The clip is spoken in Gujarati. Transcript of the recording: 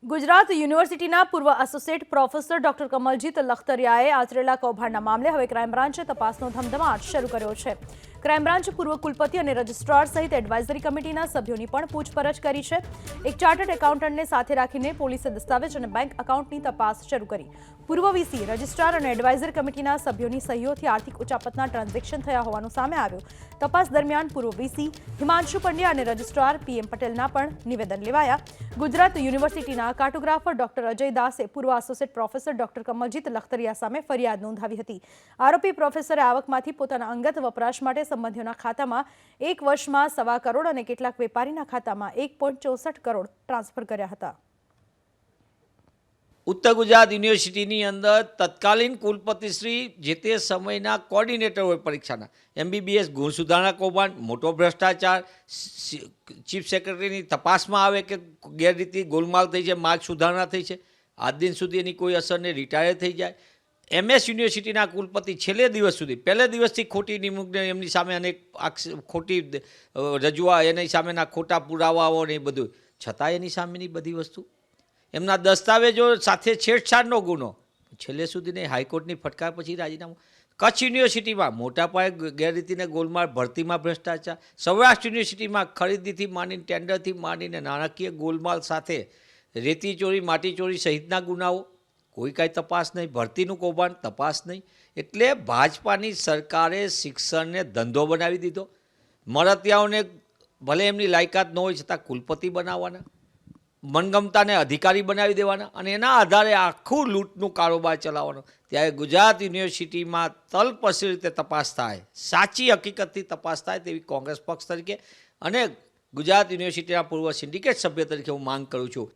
ગુજરાત યુનિવર્સિટીના પૂર્વ એસોસિએટ પ્રોફેસર ડોક્ટર કમલજીત લખતરિયાએ આચરેલા કૌભાંડના મામલે હવે ક્રાઇમ બ્રાન્ચે તપાસનો ધમધમાટ શરૂ કર્યો છે। ક્રાઇમ બ્રાન્ચ પૂર્વ કુલપતિ અને રજિસ્ટ્રાર સહિત એડવાઇઝરી કમિટીના સભ્યોની પણ પૂછપરછ કરી છે। એક ચાર્ટર્ડ એકાઉન્ટન્ટને સાથે રાખીને પોલીસે દસ્તાવેજ અને બેંક એકાઉન્ટની તપાસ શરૂ કરી। પૂર્વ વીસી, રજિસ્ટ્રાર અને એડવાઇઝરી કમિટીના સભ્યોની સહીઓથી આર્થિક ઉચાપતના ટ્રાન્ઝેક્શન થયા હોવાનું સામે આવ્યું। તપાસ દરમિયાન પૂર્વ વીસી હિમાંશુ પંડ્યા અને રજિસ્ટ્રાર પીએમ પટેલના પણ નિવેદન લેવાયા। ગુજરાત યુનિવર્સિટીના કાર્ટોગ્રાફર ડોક્ટર અજય દાસે પૂર્વ એસોસિએટ પ્રોફેસર ડોક્ટર કમલજીત લખતરિયા સામે ફરિયાદ નોંધાવી હતી। આરોપી પ્રોફેસરે આવકમાંથી પોતાના અંગત વપરાશ માટે સંબંધીઓના ખાતામાં એક વર્ષમાં 1.25 કરોડ અને કેટલાક વેપારીના ખાતામાં 1.64 કરોડ ટ્રાન્સફર કર્યા હતા। ઉત્તર ગુજરાત યુનિવર્સિટીની અંદર તત્કાલીન કુલપતિશ્રી જે તે સમયના કોર્ડિનેટર હોય પરીક્ષાના, MBBS ગુણ સુધારણા કૌભાંડ, મોટો ભ્રષ્ટાચાર, ચીફ સેક્રેટરીની તપાસમાં આવે કે ગેરરીતિ ગોલમાલ થઈ છે, માર્ક સુધારણા થઈ છે, આજ દિન સુધી એની કોઈ અસર નહીં, રિટાયર થઈ જાય। MS યુનિવર્સિટીના કુલપતિ છેલ્લે દિવસ સુધી, પહેલે દિવસથી ખોટી નિમણૂકને એમની સામે અનેક ખોટી રજૂઆત, એની સામેના ખોટા પુરાવાઓ ને એ બધું, છતાં એની સામેની બધી વસ્તુ, એમના દસ્તાવેજો સાથે છેડછાડનો ગુનો, છેલ્લે સુધી નહીં, હાઈકોર્ટની ફટકાર પછી રાજીનામું। કચ્છ યુનિવર્સિટીમાં મોટા પાયે ગેરરીતિને ગોલમાલ, ભરતીમાં ભ્રષ્ટાચાર, સૌરાષ્ટ્ર યુનિવર્સિટીમાં ખરીદીથી માંડીને ટેન્ડરથી માંડીને નાણાકીય ગોલમાલ સાથે રેતી ચોરી, માટી ચોરી સહિતના ગુનાઓ, કોઈ કાંઈ તપાસ નહીં, ભરતીનું કૌભાંડ તપાસ નહીં। એટલે ભાજપાની સરકારે શિક્ષણને ધંધો બનાવી દીધો। મળતિયાઓને ભલે એમની લાયકાત ન હોય છતાં કુલપતિ બનાવવાના, મનગમતાને અધિકારી બનાવી દેવાના અને એના આધારે આખું લૂંટનું કારોબાર ચલાવવાનો। ત્યારે ગુજરાત યુનિવર્સિટીમાં તલપસી રીતે તપાસ થાય, સાચી હકીકતથી તપાસ થાય તેવી કોંગ્રેસ પક્ષ તરીકે અને ગુજરાત યુનિવર્સિટીના પૂર્વ સિન્ડિકેટ સભ્ય તરીકે હું માંગ કરું છું।